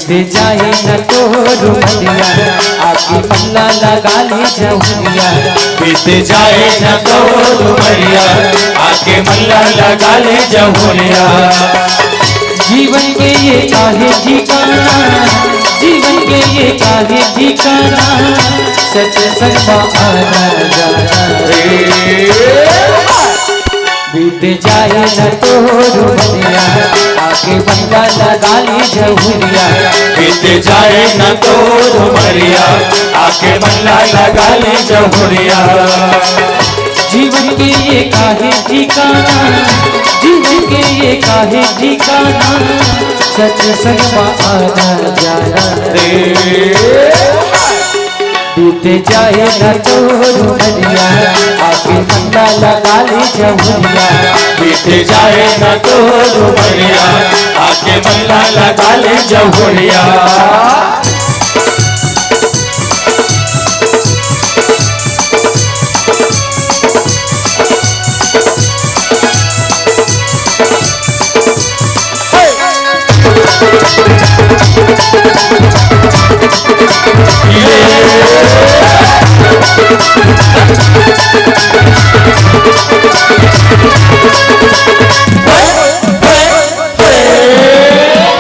जाए न तो रुमलिया आके पल्ला लगा ले जहुरिया। बीत जाए न तो रुमलिया आके मल्ला लगा ले जहुरिया। जीवन के ये काहे ठिकाना, जीवन के ये काहे ठिकाना, सत्संग आना जाना रे। बीत जाए न तो रुमलिया आके पल्ला लगा ले जहुरिया। बीत जाए न तो रुमलिया आके मल्ला लगा ले जहुरिया। जीवन के ये काहे ठिकाना, जीवन के ये काहे ठिकाना, सत्संग आना जाना रे। बीत जाए न तो रुमलिया आके पल्ला लगा ले जहुरिया। बीत जाए न तो रुमलिया आके मल्ला लगा ले जहुरिया।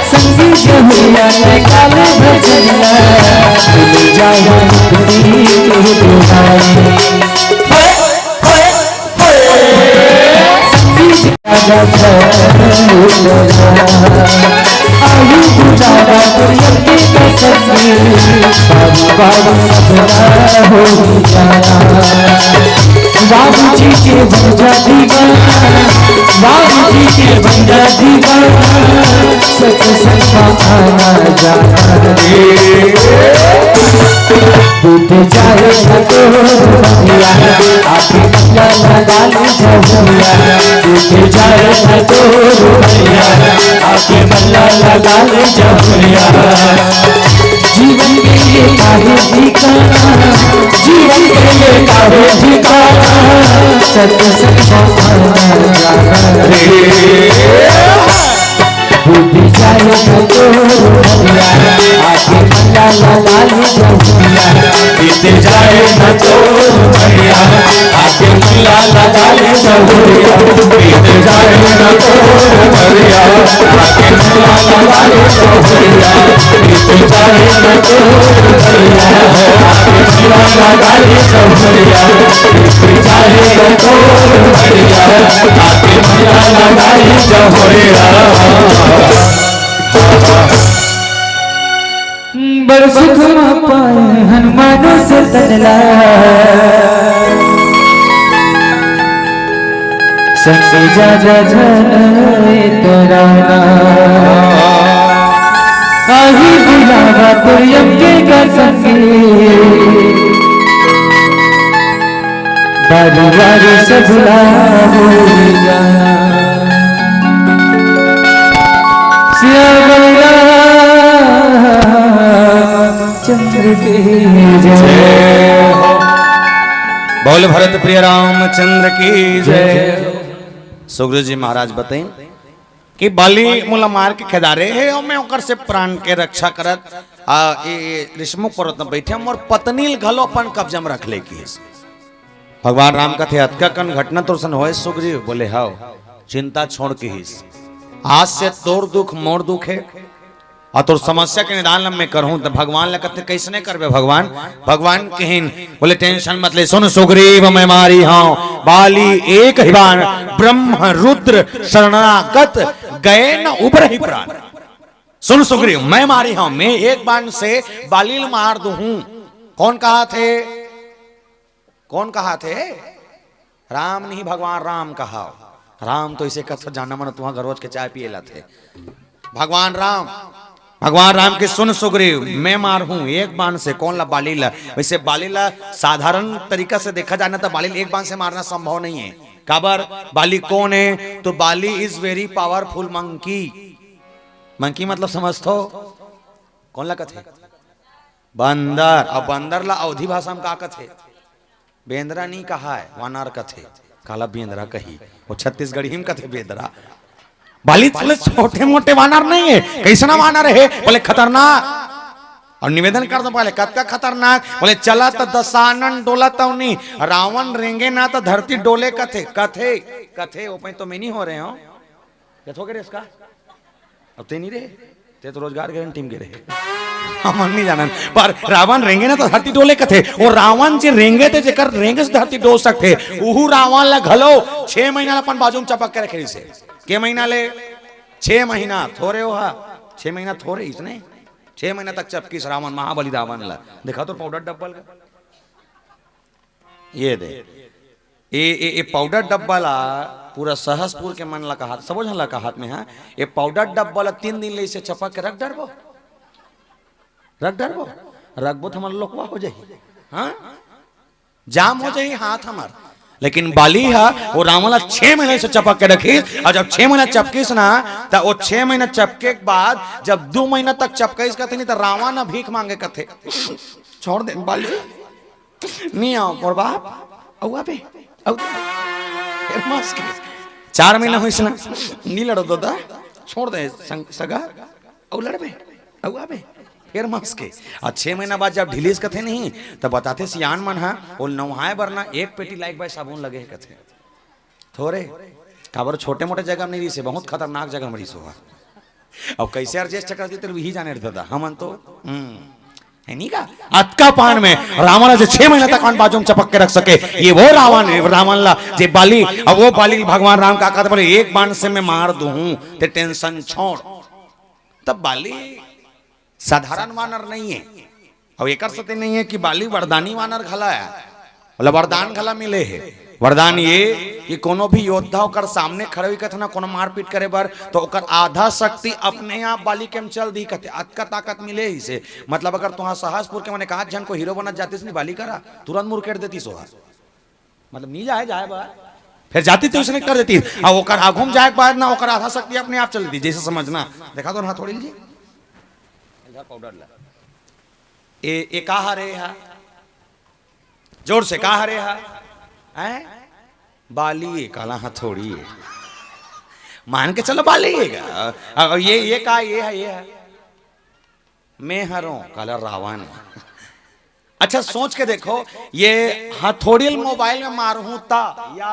संगी जहुरिया निकाल भजनिया भूल जाए तेरी दुआएं। संगी आयु गुजारा दुनिया के कसमी बाबू बाबू सपना हो जाना। बाबू जी के बंजा दीवाना, बाबू जी के बंजा दीवाना, सत्संग आना जाना रे। बीत जाए न तो रुमलिया आके पल्ला लगा ले जहुरिया। बीत जाए न तो रुमलिया आके पल्ला लगा ले जहुरिया। जीवन के ये काहे ठिकाना, जीवन के ये काहे ठिकाना, सत्संग आना जाना रे। बीत जाए न तो रुमलिया आके पल्ला लगा ले जहुरिया। बीत जाए न तो रुमलिया आके मल्ला लगा ले जहुरिया। बीत जाए न तो रुमलिया आके मल्ला लगा ले जहुरिया। बीत जाए न तो रुमलिया आके मल्ला लगा ले जहुरिया। बीत जाए न तो रुमलिया आके मल्ला लगा ले जहुरिया। बड़ सुख पाए हनुमानों से तनला, सबसे ज्यादा जाए तेरा आही बुलावा तो यज्ञ का संगी बारी बारी से बुला हो जाना। चंद्र की जय हो। बोल भरत प्रिय रामचंद्र की जय। सुग्रीव जी महाराज बताएं कि बाली मुला मार के खेदारे है और मैं ओकर से प्राण के रक्षा करत ऋषमुख पर्वत में बैठे और पत्नी घलो अपन कब्जा में रख ले की। भगवान राम कथे अतका कन घटना तो सन होए। सुग्रीव बोले हाओ चिंता छोड़ के ही आज से तोर दुख मोर दुख है और तोर समस्या के निदान मैं करूं तो भगवान लगते कैसे नहीं करबे। भगवान भगवान कहिन बोले टेंशन मत ले। सुन सुग्रीव मैं मारी हूं बाली एक ही बाण ब्रह्म रुद्र शरणागत गए न उबर ही प्राण। सुन सुग्रीव मैं मारी हूं, मैं एक बाण से बाली मार दूं। कौन कहा थे, कौन कहा थे? राम नहीं भगवान राम कहा। राम तो इसे कथ जाना मन तुहा रोज के चाय पिएला थे। भगवान राम के सुन सुग्रीव मैं मार हूं एक बाण से। कौन ला? बाली ला। वैसे बाली ला साधारण तरीका से देखा जाना तो बाली एक बाण से मारना संभव नहीं है। काबर? बाली कौन है? तो Bali is very powerful monkey. Monkey मतलब समझतो कौन ला कथे? बंदर। अब बंदर ला अवधि भाषा में का कथे? बेंद्रा नहीं कहा है, वानर कथे। काला बेंद्रा कही वो छत्तीसगढ़ी में कथे बेंद्रा। बाली बोले छोटे मोटे वानर नहीं है, कैसा वानर है? बोले खतरनाक। और निवेदन कर दो पहले कद का खतरनाक? बोले चला तो दशानन डोला तो नहीं, रावण रेंगे ना तो धरती डोले कथे कथे कथे। ओपन तो मैं नहीं हो रहे हो क्या थोड़े रे इसका अब ते नहीं रहे ते तो रोजगार गारंटी में रहे हम नहीं जाना। पर रावण रेंगे ना तो धरती डोले कथे। और रावण जे रेंगे थे जेकर रेंगे से धरती डोल सकते, उहु रावण ला घलो 6 महीना अपन बाजू में चपक के रखे से। के महीना ले? 6 महीना थोड़े हो हा, 6 महीना थोड़े इसने 6 महीना तक चपकीस रावण, महाबली रावण ला। देखा तो पाउडर डब्बल का ये दे ये पाउडर डब्बा ला पूरा सहसपुर के मन ला का हाथ समझ ला का हाथ में है। ये पाउडर डब्बा ला 3 दिन ले इसे चपक के रख डरबो रखबो तो हमारा लोकवा हो जाए, हाँ जाम हो जाए हाथ हमार। लेकिन बाली है वो रावण 6 महीने से चपक के रखी। और जब 6 महीना चपकीस ना तो वो 6 महीना चपके के बाद जब 2 महीना तक चपकीस कथे नहीं तो रावण ना भीख मांगे कथे छोड़ दे बाली नहीं आओ और बाप औआ पे औ 4 महीना हुई ना नहीं लड़ो दादा छोड़ दे सगा औ लड़बे औआ पे फिर मास के। और 6 महीना बाद जब ढिलीस कथे नहीं तब बताते सियान मन है वो नहाए बरना 1 पेटी लाइक बाय साबुन लगे कथे थोड़े काबर छोटे मोटे जगह में नहीं रही से बहुत खतरनाक जगह में रही सो। अब कैसे एडजस्ट कर देते वही जाने दादा हम तो है नहीं का अतका पान में रावण से 6 महीना तक बाजू में चपक के रख सके। ये वो रावण है रावण ला जे बाली। अब वो बाली भगवान राम का कहते बोले एक बाण से मैं मार दूं ते टेंशन छोड़। तब बाली साधारण वानर नहीं है। और एक सत्य नहीं है कि बाली वरदानी वानर खला है, बोला वरदान खला मिले है। वरदान ये कि कोनो भी योद्धा ओकर सामने खड़े हुई कथे ना कोनो मारपीट करे बर तो ओकर आधा शक्ति अपने आप बाली के में चल दी कथे अतका ताकत मिले ही से। मतलब अगर तुहा सहसपुर के मैंने कहा जन को हीरो बनत जाती नहीं बाली करा तुरंत मुरकेट देती सोहा, मतलब नहीं जाए बार फिर जाती तो उसने कर देती। और ओकर आघूम जाए बाद ना ओकर आधा शक्ति अपने आप चल दी जैसे समझना। देखा तो ना थोड़ी लीजिए पाउडर ला ए कहा रे हा जोर से कहा रे हा बाली काला हथौड़ी है मान के चलो बाली है। ये का ये है मैं हरों काला रावण। अच्छा सोच के देखो ये हथौड़ी मोबाइल में मारू ता या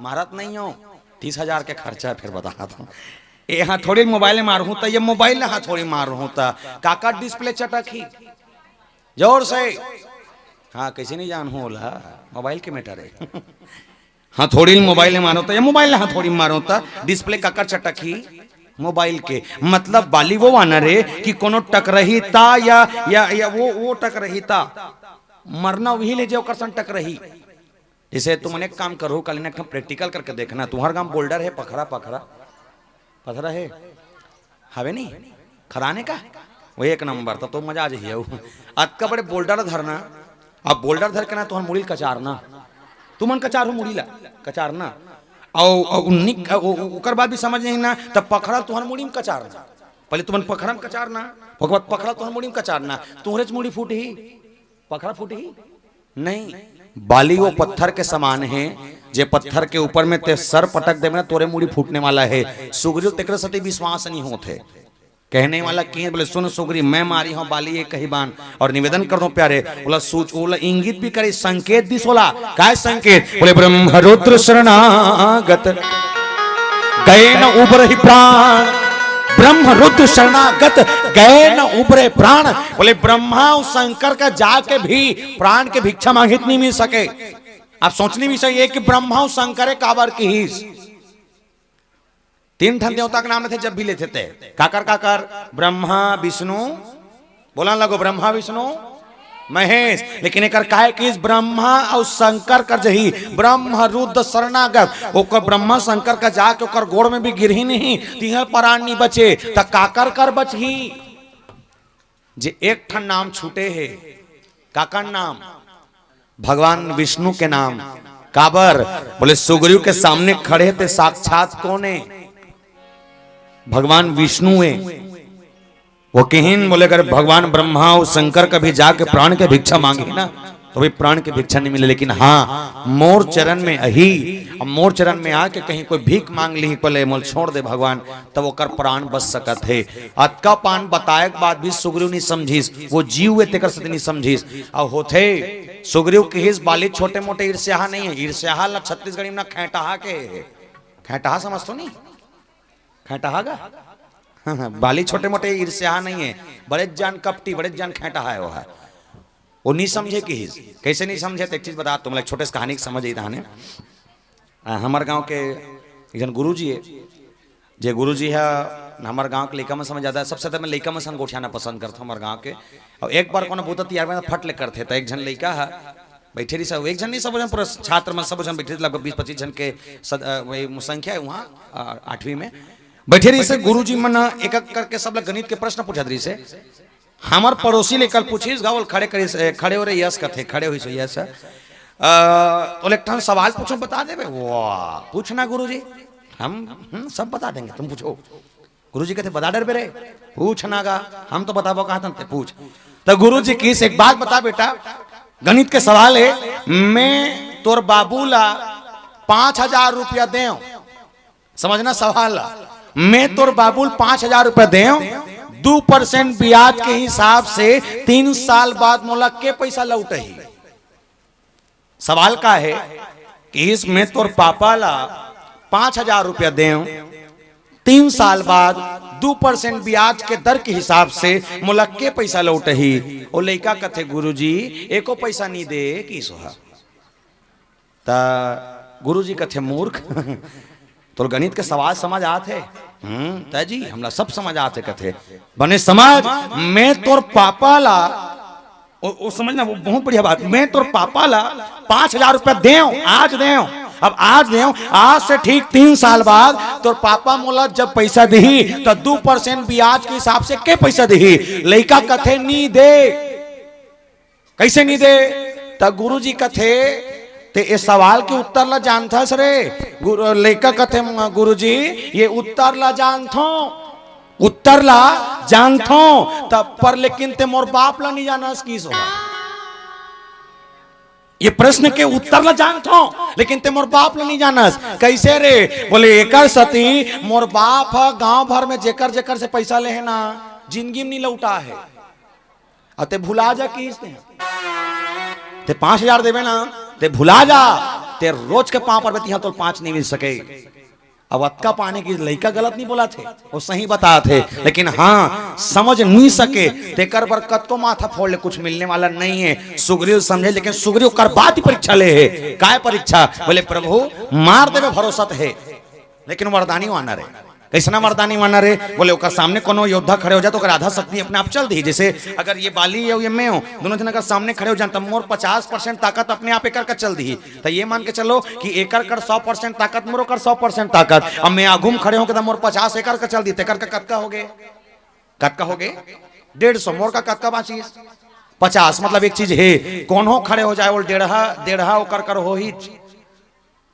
मारत नहीं हो 30,000 के खर्चा है फिर बता रहा था। ये हथौड़ी मोबाइल में मारू ता ये मोबाइल में हथौड़ी मारू ता काका डिस्प्ले चटकी जोर से हाँ कैसे नहीं जान हो मोबाइल के मैटर है। हथौड़ी मोबाइल में मारो या मोबाइल में हथौड़ी मारो डिस्प्ले काकर चटकी मोबाइल के। मतलब बाली वो वानर है कि कोनो टकरही ता या वो टकरही ता मरना वही ले जाओ करसन टकरही। जैसे तुम अनेक काम करो कल ने प्रैक्टिकल करके देखना तुम्हारा गांव बोल्डर है पथरा है हवे नहीं खराने का वो 1 नंबर तो मजा आ जाइए। अतका बड़े बोल्डर धरना अब बोल्डर धर के ना तुम मुड़ी कचारना तुमन कचार हो मुड़ी ला कचारना और बाद भी समझ नहीं ना तब पखड़ा तुहर मुड़ी में कचारना। पहले तुमन पखड़ा में कचारना पखड़ा तुहर मुड़ी में कचारना तुहरे मुड़ी फूट ही पखड़ा फूट ही नहीं। बाली वो पत्थर के समान है जे पत्थर के ऊपर में ते सर पटक दे ना तोरे मुड़ी फूटने वाला है। सुग्रीव तेकर सती विश्वास नहीं होते कहने वाला की बोले सुन सुग्रीव मैं मारी हूं बाली एक कही बान। और निवेदन कर दो प्यारे बोला सूच बोला इंगित भी करे संकेत दिस बोला काय संकेत बोले ब्रह्म रुद्र शरणागत गए न उबरे प्राण ब्रह्म रुद्र शरणागत गए न उबरे प्राण। बोले ब्रह्मा शंकर का जाके भी प्राण के भिक्षा मांगित नहीं मिल सके। आप सोचनी भी सही है कि ब्रह्मा शंकर काबर की ही 3 ठन देवता के नाम थे जब भी लेते थे काकर ब्रह्मा विष्णु बोला लगो ब्रह्मा विष्णु महेश। लेकिन एक काहे कि ब्रह्मा और शंकर कर जही ब्रह्म रुद्र शरणागत ओकर ब्रह्मा शंकर का जाके ओकर गोड़ में भी गिरही नहीं तिहर प्राण नहीं बचे त काकर कर बचही जे 1 ठन नाम छूटे है काकर नाम भगवान विष्णु के नाम। काबर बोले सुग्रीव के सामने खड़े थे साक्षात कौन है भगवान विष्णु है। वो कहीं बोले अगर भगवान ब्रह्मा और शंकर कभी जाके प्राण के भिक्षा मांगे ना तो भी प्राण की भिक्षा नहीं मिले। लेकिन हाँ मोर चरण में अही, अब मोर चरण में आके कहीं कोई भीख मांग ली पले मोल छोड़ दे भगवान, तब ओकर प्राण बच सकत है। अतका पान बताए के बाद भी सुग्रीव नहीं समझीस, वो जीव हुए तेकर से नहीं समझीस। अब होते सुग्रीव के हिस बाली छोटे मोटे ईर्ष्या नहीं है, ईर्ष्या ला छत्तीसगढ़ी में खैटहा के, खैटहा समझ तो नहीं, खैटहा का बाली छोटे मोटे ईर्ष्या नहीं है, बड़े जान कपटी, बड़े जान खैटहा है। वो नहीं समझे कि कैसे नहीं समझे, तो एक चीज बता तुम लोग, छोटे से कहानी समझ ही। हमारे गांव के एक जन गुरु जी है, जे गुरु जी है हमारे गांव के लड़का में समझ आता है। सबसे ज्यादा मैं लड़का में सन गोठियाना पसंद करता हूँ हमारे गांव के। और एक बार को बहुत तैयार में फट ले करते, तो एक जन लड़का है बैठे रही, सब एक जन नहीं, सब जन पूरा छात्र में सब जन बैठे, लगभग 20-25 जन के संख्या है वहाँ 8वीं में बैठे रही से। गुरु जी मन एक एक करके सब लोग गणित के प्रश्न पूछत रही से। हमार पड़ोसी ले कल पूछिस गावल खड़े करे, खड़े हो रहे यस कथे, खड़े हुई सो यस तो एक सवाल पूछो बता देवे। वाह पूछना गुरु जी, हम सब बता देंगे, तुम पूछो। गुरु जी कहते बता डर बेरे, पूछना गा, हम तो बताबो कहा था पूछ। तो गुरु जी की एक बात बता बेटा, गणित के सवाल है, मैं तोर बाबूला 5,000 रुपया दे, समझना सवाल, मैं तोर बाबूल 5,000 रुपया दे, 2% ब्याज के हिसाब से 3 साल बाद मोला के पैसा लौट ही। सवाल का है कि इसमें तोर पापा ला 5,000 रुपया दे, 3 साल बाद 2% ब्याज के दर के हिसाब से मोला के पैसा लौट ही। ओ लड़का कथे गुरुजी एको पैसा नहीं दे की सोहा। ता गुरुजी कथे मूर्ख तो गणित के सवाल समझ आते, जी हमला सब समझ आते कथे बने समझ। मैं तोर पापा ला वो समझना, वो बहुत बढ़िया बात, मैं तोर पापा ला 5,000 रुपया दे, आज दे, अब आज दे, आज से ठीक 3 साल बाद तोर पापा मोला जब पैसा दही तो 2% ब्याज के हिसाब से के पैसा दही। लड़का कथे नहीं दे, कैसे नहीं दे? तो गुरु जी कथे ते इस सवाल के उत्तर ला जानता रे? लड़का कथे गुरु जी ये उत्तर ला जानथो, उत्तर ला जानथो तब पर, लेकिन ते मोर बाप ला नहीं जाना की सो। ये प्रश्न के उत्तर ला जानथो लेकिन ते मोर बाप ला नहीं जानस। कैसे रे? बोले एकर सती मोर बाप गांव भर में जेकर जेकर से पैसा ले है ना जिंदगी में नहीं लौटा है, अते भुला जा की ते 5,000 देवे ना ते भुला जा, ते रोज के पांव पर बेती तो 5 नहीं मिल सके। अब अतका पाने की लड़का गलत नहीं बोला थे, वो सही बता थे, लेकिन हाँ समझ नहीं सके तेकर बरकत को माथा फोड़ ले, कुछ मिलने वाला नहीं है। सुग्रीव समझे, लेकिन सुग्रीव कर बात ही परीक्षा ले है। काय परीक्षा? बोले प्रभु मार देवे भरोसा है, लेकिन वरदानी वाना रे। कैसना वरदानी वाना रे? बोले ओकर सामने कोनो योद्धा खड़े हो जाए तो आधा शक्ति अपने आप चल दी। जैसे अगर ये बाली या ये मैं हूं, दोनों जन अगर सामने खड़े हो जाए तो मोर 50% ताकत अपने आप एकर का चल दी। तो ये मान के चलो कि एकर कर 100% ताकत, मोर कर 100% ताकत। अब मैं आगुम खड़े होकर मोर 50 एकर का चल दी, तेकर का कतका हो गए? कतका हो गए? 150। मोर का कतका बाची? 50। मतलब एक चीज है, कौन हो खड़े हो जाए वो 1.5 ओकर कर हो ही।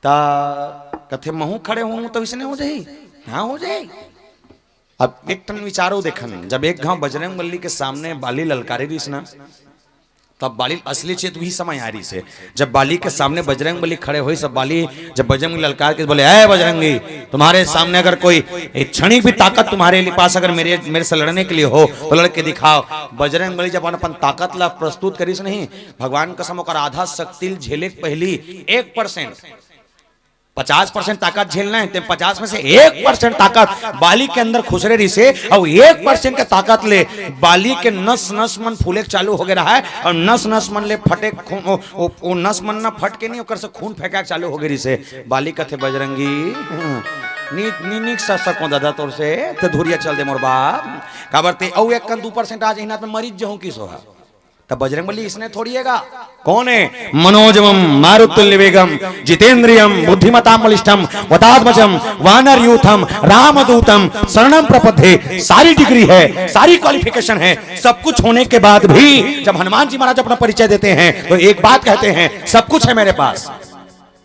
ता कथे महू खड़े हूं तो इसने हो जाए, हाँ हो जाए। अब एक टन विचारो देखन, जब एक गांव बजरंग बली के सामने बाली ललकारी रही ना, तब बाली असली चेत भी समय आ रही से। जब बाली के सामने बजरंग बली खड़े हुए, सब बाली जब बजरंग ललकार के बोले ऐ बजरंगी, तुम्हारे सामने अगर कोई क्षणिक भी ताकत तुम्हारे पास अगर मेरे से लड़ने के लिए हो तो लड़के दिखाओ। बजरंग बली जब अपन ताकत ला प्रस्तुत करीस नहीं, भगवान कसम ओकर आधा शक्ति झेले पहली 1%, 50% ताकत झेलना है, 50 में से 1% ताकत बाली के अंदर खुसरे रही से, और 1% के ताकत ले बाली के नस नस मन फूले चालू हो गया है, और नस नस मन ले फटे वो नस मन ना फट के नहीं ओकर से खून फेंका चालू हो गई से। बाली कथे बजरंगी नी सको दादा तोर से तो धुरिया चल दे मोर बाप काबरते, और 1-2% आज हिना में मरीज जहूं की सोहा। तब बजरंगबली इसने थोड़िएगा कौन है? मनोजमम मारुतुल्य वेगम जितेंद्रियम बुद्धिमताम बलिष्ठम वतात्मजम वानर यूथम रामदूतम शरणम प्रपद्ये। सारी डिग्री है, सारी क्वालिफिकेशन है, सब कुछ होने के बाद भी जब हनुमान जी महाराज अपना परिचय देते हैं तो एक बात कहते हैं, सब कुछ है मेरे पास।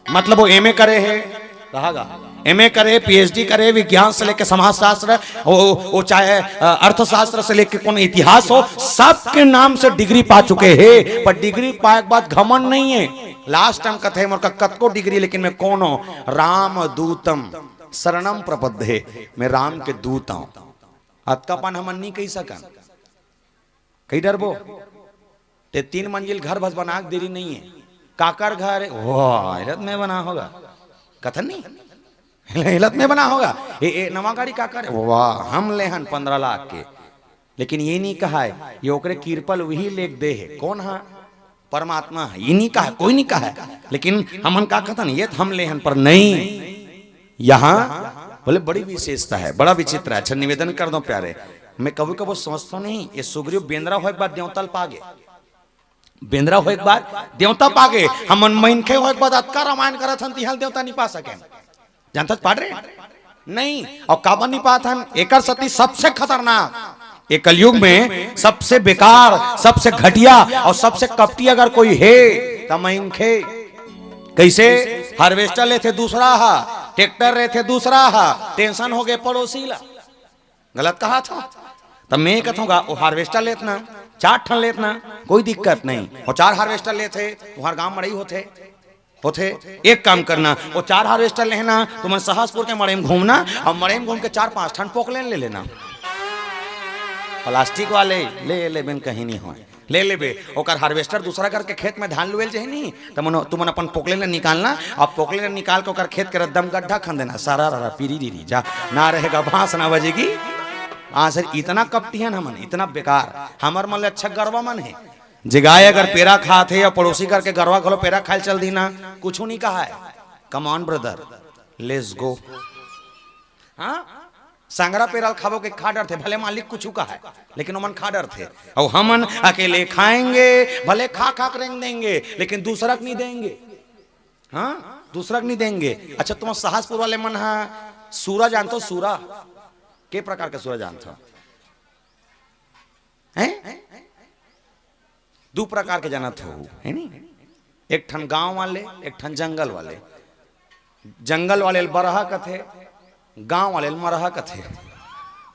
मतलब वो एमए करे है, रहेगा। एमए करे, पीएचडी करे, विज्ञान से लेकर समाजशास्त्र, वो चाहे अर्थशास्त्र से लेकर कौन इतिहास हो, सबके नाम से डिग्री पा चुके हैं। पर डिग्री पाए के बाद घमंड नहीं है। लास्ट टाइम कथे मोर का कतको डिग्री, लेकिन मैं कौन हूं? राम दूतम शरणम प्रपद्ये, मैं राम के दूत हूं। अतकापन हम नहीं कही सकन, कई डरबो ते 3 मंजिल घर बस बना के देरी नहीं है। काकर घर है हिलत में बना होगा, कथन नहीं हिलत में बना होगा। ए नवा गाड़ी काकर है, वाह हम लेहन 15 लाख के। लेकिन ये नहीं कहा है ये ओकरे कीर्पल वही लेख दे है। कौन है? परमात्मा है। ये नहीं कहा, कोई नहीं कहा है। लेकिन हमन का कथन ये हम लेहन पर नहीं, यहाँ बोले बड़ी विशेषता है, बड़ा विचित्र है। अच्छा निवेदन कर दो प्यारे, मैं कभी कभी सोचता नहीं ये सुग्रीव बेंद्रा हो एक बार देवतल पागे, बेंद्रा हो एक बार देवता पागे, हमन मनखे हो एक बार अतका रामायण करत हन तिहल देवता नहीं पा सके। जानता पाड़ रहे नहीं, और काबन नहीं पात हन। एकर सती सबसे खतरनाक एक कलयुग में सबसे बेकार, सबसे घटिया और सबसे कपटी अगर कोई है तो मनखे। कैसे? हार्वेस्टर लेते दूसरा हा, ट्रैक्टर रहते दूसरा हा, टेंशन हो गए पड़ोसी ला। गलत कहा था तब मैं कहूंगा वो हार्वेस्टर लेतना 4 ठन लेतना कोई दिक्कत नहीं, और 4 हार्वेस्टर लेते हर गांव मड़ई होते। एक काम करना, वो 4 हार्वेस्टर लेना, तुम सहसपुर के मड़ई में घूमना, और मड़ई में घूम के 4-5 ठन पोकलेन ले लेना। प्लास्टिक वाले ले बिन कहीं नहीं हो ले लेबे। ओकर हार्वेस्टर दूसरा करके खेत में धान लुएल नहीं, तुमन अपन पोकलेन निकालना, अब पोकलेन निकाल के ओकर खेत के रद्दम गड्ढा खन देना, सारा रहा पीरी रीरी जा ना रहेगा, बांस ना बजेगी। सर इतना कपटी है हमन, इतना बेकार। हमार मन अच्छा गरवा मन है, जिगाए अगर पेरा खाते या पड़ोसी करके गरवा खोलो पेरा खाए चल दी ना, कुछ नहीं कहा है। Come on brother let's go. हाँ सांगरा पेराल खाबो के खा डर थे, भले मालिक कुछ कहा है लेकिन ओमन खा डर थे। और हमन अकेले खाएंगे, भले खा रेंग देंगे, लेकिन दूसरा नहीं देंगे। हाँ दूसरा नहीं देंगे। अच्छा तुम सहसपुर वाले मन है सूरा जानते हो? सूरा के प्रकार का सूरा जानते हो? हैं 2 प्रकार के जानत हो है नी, एक ठन गांव वाले, एक ठन जंगल वाले। जंगल वाले बरहा कथे, गांव वाले मरहा कथे।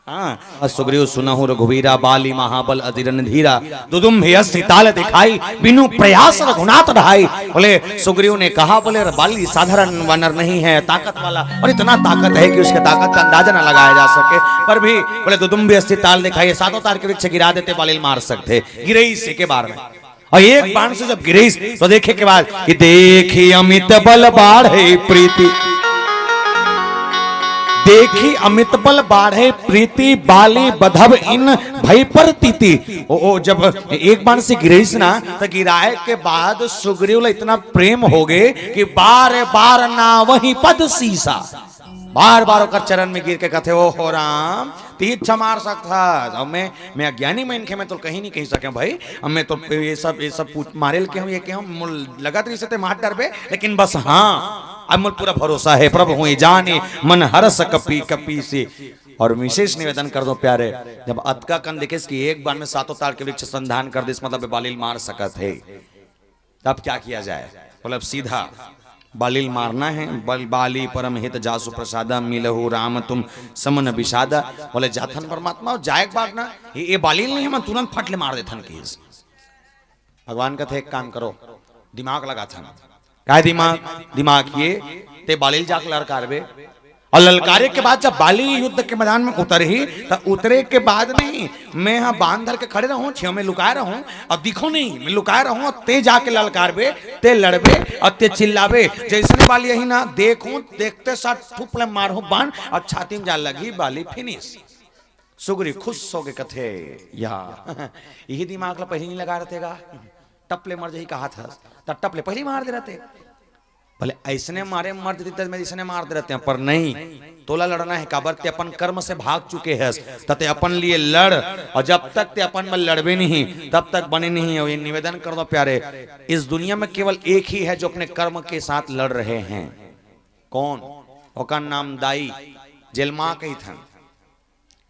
हाँ सुग्रीव सुनहु रघुवीरा, बाली महाबल अतिरन धीरा, दुदुम्भियसि ताल दिखाई, बिनु प्रयास रघुनाथ रहाई। बोले सुग्रीव ने कहा, बोले बाली साधारण वानर नहीं है, ताकत वाला, और इतना ताकत है कि उसके ताकत का अंदाजा न लगाया जा सके। पर भी बोले दुदुम्भियसि ताल दिखाई, 7 तार के वृक्ष गिरा देते, बाली मार सकते गिरई से के बार में। और एक बाण से जब गिरई तो देखे के बाद कि देखी अमित बल बाढ़े प्रीति, देखी अमित बल बाढ़े प्रीति, बाली बधब इन भय पर तीति। ओ जब एक बार से गिरेस ना तो गिराए के बाद सुग्रीव इतना प्रेम हो गए कि बार बार ना वही पद सीसा, बार बार कर चरण में गिर के कथे ओ हो राम तीर मार सकता। अब मैं अज्ञानी में इनके मैं तो कहीं नहीं कह सके भाई, अब मैं तो ये सब मारेल के हम ये के हम लगत रही से मार डरबे, लेकिन बस हाँ अब मुझे पूरा भरोसा है प्रभु हुई जाने मन हरस कपी कपी से। और विशेष निवेदन कर दो प्यारे, जब अतका कन देखे कि एक बार में 7 तार के वृक्ष संधान कर दे, इस मतलब बालिल मार सकत है, तब क्या किया जाए? बोले सीधा बालिल मारना है। बाली परम हित जासु प्रसादा, मिलहु राम तुम समन विषादा। बोले जाथन परमात्मा जाए बात ना, ये बालिल नहीं है, मैं तुरंत फट ले मार देथन की। भगवान का थे एक काम करो, दिमाग लगा था क्या दिमाग ये ते बालिल जाके ललकारबे, और ललकारे के बाद जब बाली युद्ध के मैदान में उतरे ही तो उतरे के बाद नहीं मैं यहाँ बांध धर के खड़े रहूं, छेव में लुकाए रहूं और दिखो नहीं, मैं लुकाए रहूं, ते जाके ललकारबे, ते लड़बे और ते चिल्लाबे। जैसे बाली यही ना देखूं, देखते साथ ठुपले मारो बाण और छाती में जा लगी, बाली फिनिश। सुग्रीव खुश हो गए कथे या यही दिमाग ला पहले नहीं लगा रहे गा, टपले मर जही कहा था तब टपले पहले मार दे रहते। भले ऐसने मारे मर देते मैं इसने मार दे रहते हैं, पर नहीं तोला लड़ना है काबर ते अपन कर्म से भाग चुके हैं, तते अपन लिए लड़, और जब तक ते अपन में लड़बे नहीं तब तक बने नहीं है। ये निवेदन कर दो प्यारे, इस दुनिया में केवल एक ही है जो अपने कर्म के साथ लड़ रहे हैं। कौन? ओका नाम दाई जेल मां कही था।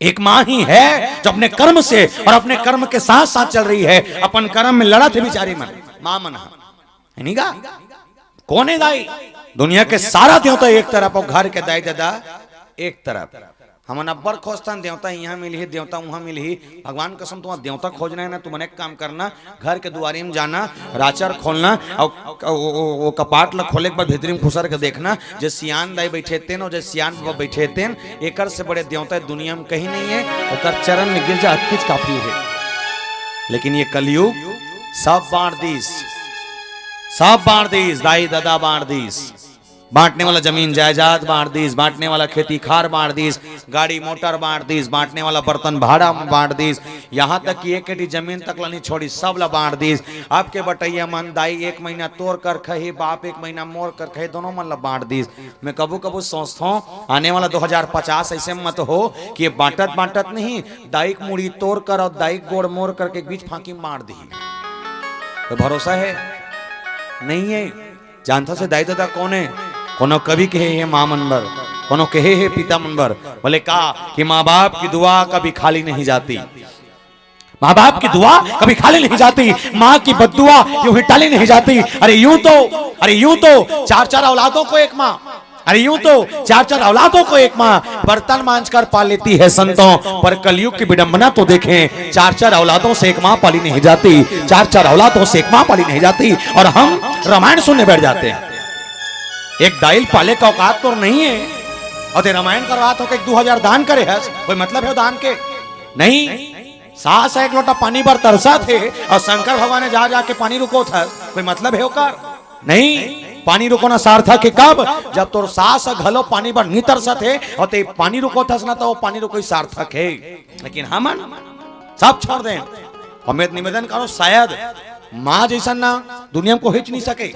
एक मां ही है जो अपने कर्म से और अपने कर्म के साथ साथ चल रही है। अपन कर्म में लड़ा थे बेचारी मन, मां मन है नहीं गा, कौन है दाई? दुनिया के सारा देवता एक तरफ और घर के दाई दादा एक तरफ। हमन अब्बर खोजतन देवता यहाँ मिली, देवता वहां मिली। भगवान कसम तुम्हारा देवता खोजना है ना, तुम एक काम करना, घर के दुआरी में जाना, राचर खोलना और वो कपाट ला खोले के बाद भीतरी में खुसर के देखना, जो सियान दाई बैठे थे और जो सियान बाबा बैठे थे, एक से बड़े देवता दुनिया में कहीं नहीं है। और चरण में गिर जा अटकिच काफी है। लेकिन ये कलयुग सब बांट दीस, सब बांट दीस, दाई दादा बांट दीस, बांटने वाला जमीन जायदाद बांट दीस, बांटने वाला खेती खार बांट दीस, गाड़ी मोटर बांट दीस, बांटने वाला बर्तन भाड़ा बांट दीस, यहाँ तक कि एक एटी जमीन तक ला नहीं छोड़ी, सब ला बांट दीस। आपके बटैया मन दाई 1 महीना तोड़ कर खही, बाप 1 महीना मोड़ कर खही, दोनों मन ला बांट दीस। मैं कबू कबू सोचता हूँ आने वाला 2050 ऐसे मत हो कि बांटत बांटत नहीं, दाई मुड़ी तोड़ कर और दाई गोड़ मोड़ करके बीच फांकी मार दी। तो भरोसा है नहीं है। जानता से दाई दादा कौन है? कोनो कवि कहे है माँ मनबर, कोनो कहे है पिता मनबर। बोले कहा कि माँ बाप की दुआ कभी खाली नहीं जाती, माँ बाप की दुआ कभी खाली नहीं जाती, माँ की बद्दुआ यूं ही टाली नहीं जाती। अरे यूं तो 4-4 औलादों को एक माँ, अरे यूं तो 4-4 औलादों को एक माँ बर्तन मांझ कर पाल लेती है संतों। पर कलयुग की विडंबना तो देखें, 4-4 औलादों से एक माँ पाली नहीं जाती, 4-4 औलादों से एक माँ पाली नहीं जाती। और हम रामायण सुनने बैठ जाते हैं। एक दाइल पाले का औकात तो नहीं है, और रामायण का बात हो कि 2000 दान करे है, कोई मतलब है दान के? नहीं। सास एक लोटा पानी पर तरसा थे और शंकर भगवान ने जा जाके पानी रुको था, कोई मतलब है ओकर? नहीं। पानी रुकोना सार्थक है कब? जब तोर सास घलो पानी पर नहीं तरसा थे और ते पानी रुको था ना, तो वो पानी रुको सार्थक है। लेकिन हम सब छोड़ दें। हमें निवेदन करो, शायद माँ जैसा ना दुनिया को हिच नहीं सके।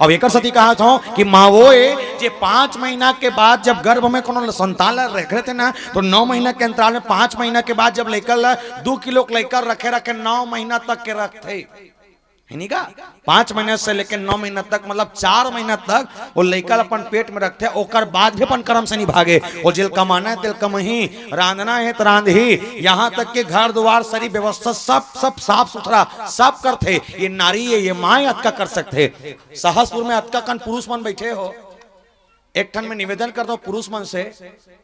अब एक सती कहा था कि माँ वो है जे 5 महीना के बाद जब गर्भ में कोनो संतान रख रहे थे ना, तो 9 महीना के अंतराल में 5 महीना के बाद जब लेकर 2 किलो लेकर रखे 9 महीना तक के रखते है नहीं का। 5 महीने से लेकर 9 महीना तक, मतलब 4 महीना तक वो लेकर अपन पेट में रखते, ओकर बाद भी अपन कर्म से नहीं भागे। वो जिल कमाना है तिल कमही, रांधना है तो रांधही, यहाँ तक के घर द्वार सारी व्यवस्था सब साफ सुथरा सब करते। ये नारी है, ये माँ अतका कर सकते। सहसपुर में अतका कन पुरुष मन बैठे हो, एक ठन में निवेदन कर दो पुरुष मन से,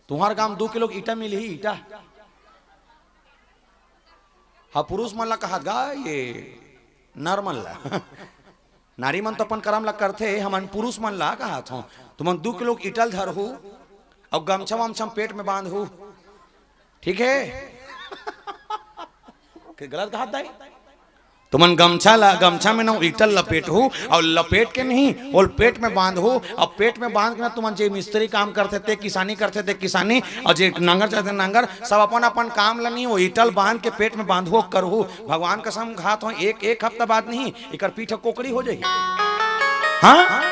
तुम्हारे गांव 2 किलो ईटा मिली ही ईटा। हाँ पुरुष मन ला कहा गा ये नॉर्मल ला नारी मन तो अपन कर्म ला करते, हम पुरुष मन ला कहा था तुम 2 किलो ईटल धरहू और गमछा वमछा पेट में बांधू, ठीक है? गलत कहा था? तुमन गमछा में ना ईटल लपेट हो और लपेट के नहीं और पेट में बांध हो, और पेट में बांध के ना तुमन जे मिस्त्री काम करते थे, किसानी करते थे किसानी, और जे नांगर चलते नांगर, सब अपन अपन काम ला नहीं वो ईटल बांध के पेट में बांधो करहू। भगवान कसम घात हो एक हफ्ता बाद नहीं एक पीठ कोकड़ी हो जाएगी। हाँ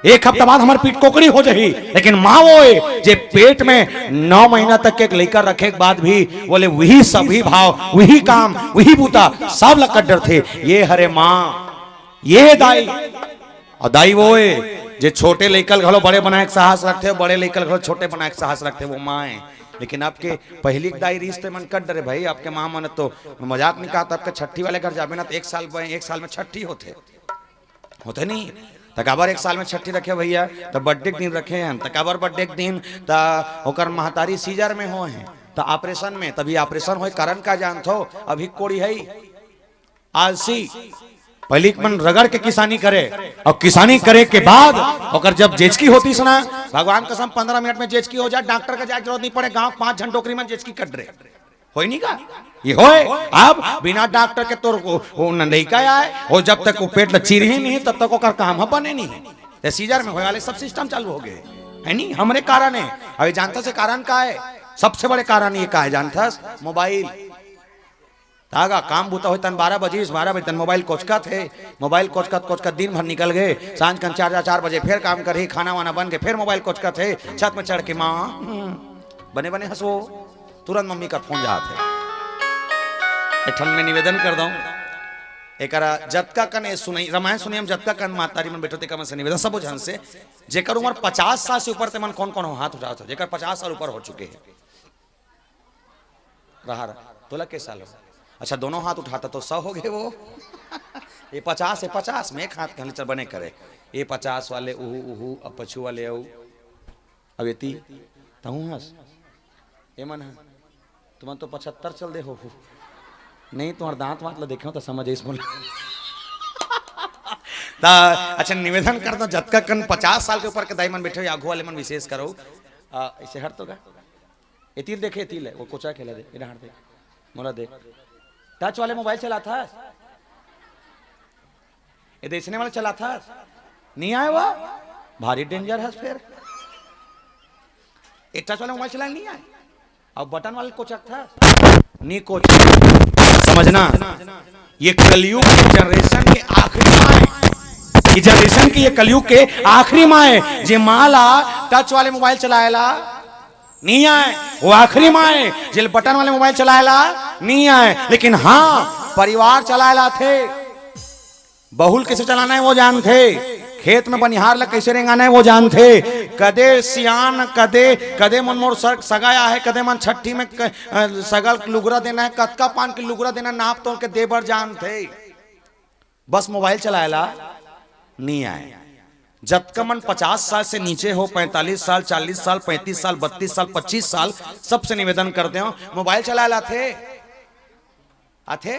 1 हफ्ता बाद हमारे पीठ कोकड़ी हो जाएगी। लेकिन माँ वो है जे पेट में 9 महीना तक एक लेकर रखे के बाद भी बोले वही सभी भाव, वही काम, वही बूता सब लकड़ डर थे। ये हरे माँ, ये दाई। और दाई वो है जे छोटे लेकर घलो बड़े बनाए के साहस रखते हो, बड़े लेकर घलो छोटे बनाए के साहस रखते, वो माँ है। लेकिन आपके पहली दाई रिश्ते मन कट डरे भाई, आपके माँ मन तो मजाक नहीं कहा, आपके छठी वाले घर जाबे ना तो 1 साल में छठी होते नहीं। तकाबर 1 साल में छठी रखे भैया, तो बर्थडे के दिन रखे हैं, तकाबर बर्थडे के दिन तो महतारी सीजर में हो हैं, तो ऑपरेशन में, तभी ऑपरेशन हो कारण का जानत हो, अभी कोड़ी है आलसी। पहली मन रगड़ के किसानी करे, और किसानी करे के बाद और जब जेचकी होती सुना, भगवान कसम 15 मिनट में जेचकी हो जाए, डॉक्टर का जाए जरूरत नहीं पड़े, गाँव 5 झंडोकरी में जेचकी कट रहे हो नहीं का ये होए। अब बिना डॉक्टर के तोर को लड़का आए हो, जब तक वो पेट चीर ही नहीं तब तक ओकर काम बने नहीं है। सीजर में होए वाले सब सिस्टम चालू हो गए है नहीं, हमरे कारण है। अभी जानता से कारण का है, सबसे बड़े कारण ये का है जानता, मोबाइल। तागा काम बूता हो तन 12 बजे तन मोबाइल कोचकत है, मोबाइल कोचकत दिन भर निकल गए, सांझ कन 4 बजे फिर काम करे, खाना वाना बन के फिर मोबाइल कोचकत है, छत में चढ़ के माँ बने हंसो, तुरंत मम्मी का फोन जाते है। एक में निवेदन कर दूं, एक जतका कन सुनई रामायण सुनी हम जतका कन मातारी मन बैठो ते से निवेदन सब जन से जेकर उम्र 50 साल से ऊपर ते मन कौन हो हाथ उठाओ, जेकर 50 साल ऊपर हो चुके हैं रहा तोला के साल हो? अच्छा दोनों हाथ उठाता तो 100 हो गए वो ये 50 है, 50 में एक हाथ के चल बने करे ये 50 वाले उहू उहू अब पछू वाले आऊ अब एती तहू हंस ए मन है तुम तो 75 चल दे हो नहीं तुम्हारे दांत वात ला देखे तो समझ इस बोल अच्छा निवेदन करता हूँ जतका कन 50 साल के ऊपर के दाई मन बैठे आगू वाले मन विशेष करो इसे हट तो का एतील देखे एतील है वो कोचा खेला दे इधर हट दे मोला दे टच वाले मोबाइल चला था ये देखने वाला चला था नहीं आया हुआ भारी डेंजर है फिर एक टच वाला मोबाइल चला नहीं आया अब बटन वाले कोचक था नहीं कोच समझना ये कलयुग के जनरेशन के आखिरी माँ है ये जनरेशन की ये कलयुग के आखिरी माँ है जे माला टच वाले मोबाइल चलाएला नहीं आए वो आखिरी माँ है जिल बटन वाले मोबाइल चलाएला नहीं आए लेकिन हाँ परिवार चलाएला थे बहुल कैसे चलाना है वो जानते खेत में बनिहार लग कैसे रेंगाना है वो जानते कदे सियान कदे कदे मन मोर सगाया है कदे मन छठी में सगल लुगरा देना है कतका पान की लुगरा देना नाप तोड़ के देबर जानते बस मोबाइल चलाएला नहीं आए जब का मन 50 साल से नीचे हो 45 साल 40 साल 35 साल 32 साल 25 साल सबसे निवेदन करते हो मोबाइल चलाएला थे आथे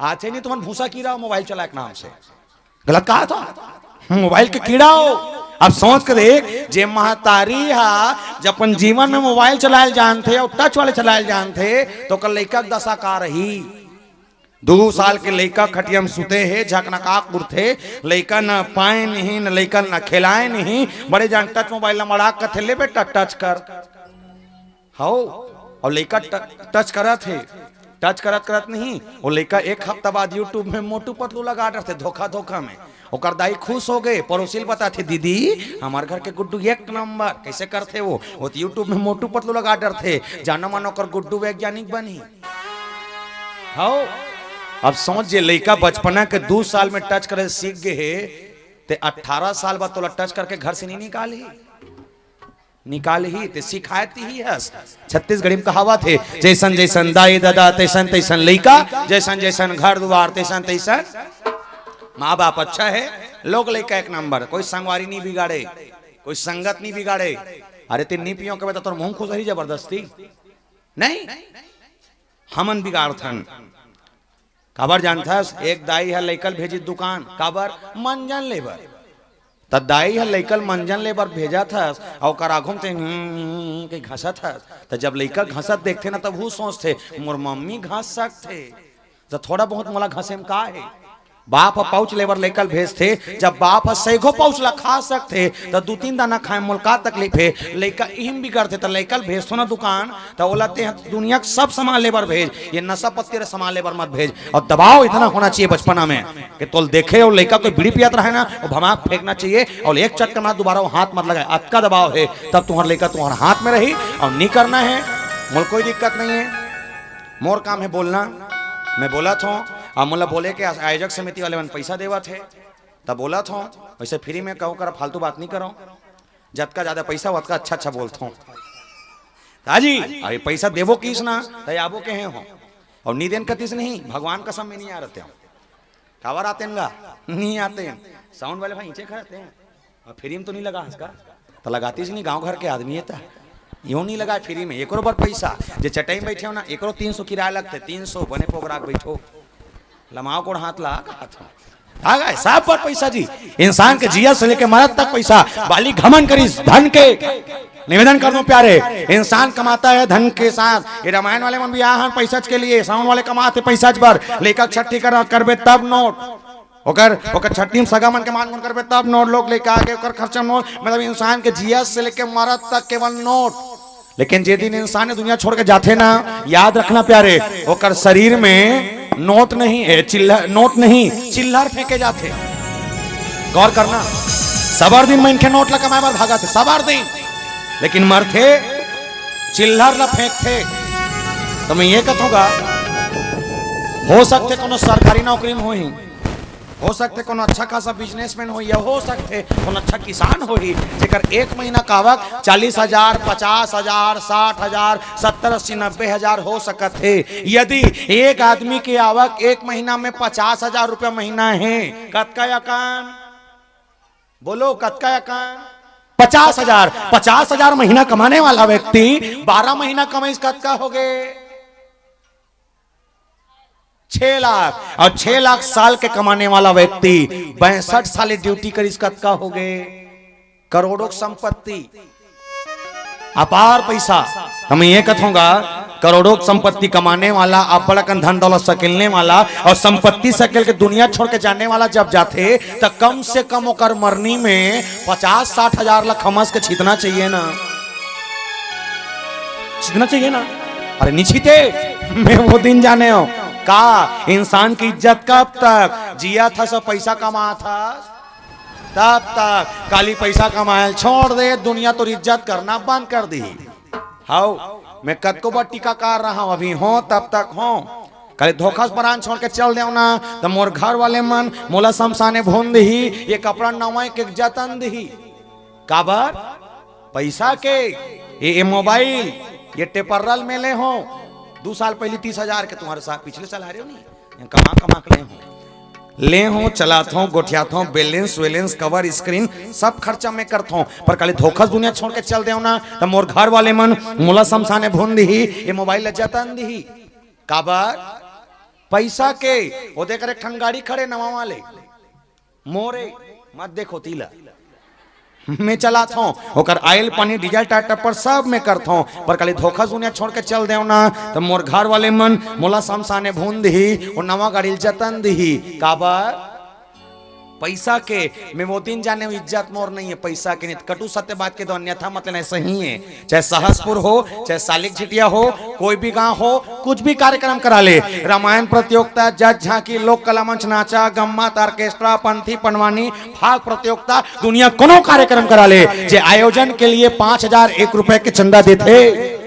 आथे नहीं तुम भूसा कीड़ा मोबाइल चलाए के नाम से गलत कहा था मोबाइल के कीड़ा हो अब सोच कर देख जे महतारी हा जब अपन जीवन में मोबाइल चलाए जानते और टच वाले चलाए जानते तो कल लड़का दशा का रही 2 साल के लड़का खटिया में सुते है झकनका उठे लड़का न पाए नहीं न लड़का न खिलाए नहीं बड़े जान टच मोबाइल मड़ा कथे ले बेटा टच कर हो और लड़का टच करा थे टच करत करत नहीं वो लड़का एक हफ्ता बाद यूट्यूब में मोटू पतलू लगा रहे धोखा धोखा में ओकर दाई खुश हो गए पड़ोसी बता थे दीदी हमारे घर के गुड्डू एक नंबर कैसे करते वो यूट्यूब में मोटू पतलू लगा थे जाना मानो कर गुड्डू वैज्ञानिक बनी हो अब सोच जे लड़का बचपना के 2 साल में टच करे सीख गए ते 18 साल बाद तोला टच करके घर से नहीं निकाल ही ते सिखाती ही है छत्तीसगढ़ी में कहावत है जैसन जैसन दाई दादा तैसन तैसन लड़का जैसन जैसन घर द्वार तैसन तैसन माँ बाप अच्छा है लोग लड़का एक नंबर कोई संगवारी नहीं बिगाड़े कोई संगत नहीं बिगाड़े अरे ते नहीं पियो के तोर मुंह खुश रही जबरदस्ती नहीं हमन बिगाड़थन काबर जानता एक दाई है लैकल भेजी दुकान काबर मंजन लेबर तब दाई है लैकल मंजन लेबर भेजा था और आघुम ते घसा था तो जब लैका घसत देखते ना तब वो सोचते मोर मम्मी घस सकते तो थोड़ा बहुत मोला घसे में का है बाप पाउच लेबर लेकर भेजते जब बाप सैगो पाउच ला खा सकते तो 2-3 दाना खाए मुल्का तकलीफ है लड़का इम भी करते तो लड़कल भेजतो ना दुकान तो बोलाते हैं दुनिया का सब सामान लेबर भेज ये नशा पत्ती रे सामान लेबर मत भेज और दबाव इतना होना चाहिए बचपना में कि तोल देखे और लड़का कोई बीड़ी पियात रहे ना और भमाक फेंकना चाहिए और एक चटका में दोबारा हाथ मत लगाए अतका दबाव है तब तुम्हारा लड़का तुम्हारे हाथ में रही और नहीं करना है मोल कोई दिक्कत नहीं है मोर काम है बोलना मैं बोला था और मोला बोले के आयोजक समिति वाले मन पैसा देवा थे तब बोला था वैसे फ्री में कहूँ कर फालतू बात नहीं करो जतका ज्यादा पैसा वतका अच्छा अच्छा बोलता हूँ ताजी अरे पैसा देवो किस ना तयाबो के हैं हो और नी देन कतिस नहीं भगवान कसम में नहीं आ रहे कावर आते हैं नहीं आते हैं साउंड वाले भाई नीचे खड़े हैं और फ्री में तो नहीं लगा इसका तो लगाती नहीं गाँव घर के आदमी है था यूं नहीं लगा फ्री में एक बार पैसा जो चटाई में बैठे हो ना एक 300 किराया लगते 300 बने पोगराग बैठो लमाओ को हाथ ला आ गए सब पर पैसा जी इंसान के जिया से लेके मरद तक पैसा बाली घमन करी धन के निवेदन कर दो प्यारे इंसान कमाता है धन के साथ ये रामायण वाले में भी यहाँ पैसा के लिए साउंड वाले कमाते पैसा पर लेकर छठी करबे तब नोट ओकर छठी में सगा मन के मान करबे तब नोट लोग लेके आगे ओकर खर्चा नोट मतलब इंसान के जिया से लेके मरद तक केवल नोट लेकिन जे दिन इंसान दुनिया छोड़ के जाते ना याद रखना प्यारे ओकर शरीर में नोट नहीं है चिल्लर नोट नहीं चिल्लर फेंके जाते गौर करना सबर दिन में इनके नोट ला कमाए बार भागा थे सबर दिन लेकिन मरते चिल्लर ला फेंकते तो मैं ये कहूँगा हो सकते कोनो सरकारी नौकरी में हो सकते कोनो अच्छा खासा बिजनेसमैन हो या हो सकते कोनो अच्छा किसान हो ही जेकर 1 महीना का आवक 40,000 50,000 60,000 70 80 90,000 हो सकत है यदि एक आदमी की आवक 1 महीना में 50,000 रुपया महीना है कतका यकान बोलो कतका या का 50,000। 50,000 महीना कमाने वाला व्यक्ति 12 महीना कमाई कतका हो गए 6 लाख। और 6 लाख साल के कमाने वाला व्यक्ति 62 साल ड्यूटी करी कतका हो गए करोड़ों संपत्ति अपार पैसा। हम ये कथूंगा करोड़ों संपत्ति कमाने वाला आप बड़कन धन दौलत सकेलने वाला और संपत्ति सकेल के दुनिया छोड़ के जाने वाला जब जाते तो कम से कम ओकर मरनी में 50-60 हजार लाख हमस के छीतना चाहिए ना, छीतना चाहिए ना। अरे निछीते मैं वो दिन जाने हो का इंसान की इज्जत कब तक जिया था सब पैसा कमा था तब तक काली पैसा कमाए छोड़ दे दुनिया तो इज्जत करना बंद कर दी। हाउ मैं कद को बार टीकाकार रहा हूं अभी हो तब तक हो कल धोखा परान छोड़ के चल दे ना तो मोर घर वाले मन मोला शमशाने भून दही ये कपड़ा नवाए के जतन दही काबर पैसा के ये मोबाइल ये टेपरल में ले हो 2 साल पहले 30,000 के तुम्हारे साथ पिछले साल आ रहे हो नहीं कमा कमा के ले हूं चलाता हूं गोठियाता हूं बैलेंस वेलेंस कवर स्क्रीन सब खर्चा मैं करता हूं पर खाली धोखा दुनिया छोड़ के चल दे ना तो मोर घर वाले मन मोला शमशाने भून दी ये मोबाइल जतन दी काबर पैसा के वो देख रहे ठंगाड़ी खड़े नवा वाले मोरे मत देखो तीला मैं चलाता हूं ओकर आयल पानी डीजल टाटा पर सब मैं करता हूं पर खाली धोखा दुनिया छोड़ के चल दे ना तो मोर घर वाले मन मोला शमशाने भून दी और नवा गाड़ी जतन दी काबर पैसा के मैं वो दिन जाने इज्जत मोर नहीं है पैसा के नहीं कटु सत्य बात के तो अन्यथा मतलब ऐसा ही है चाहे सहसपुर हो चाहे सालिक झिटिया हो कोई भी गांव हो कुछ भी कार्यक्रम करा ले रामायण प्रतियोगिता जज झांकी लोक कला मंच नाचा गम्मत ऑर्केस्ट्रा पंथी पनवानी फाग प्रतियोगिता दुनिया कोनो कार्यक्रम करा ले जे आयोजन के लिए 5,001 रुपए के चंदा देते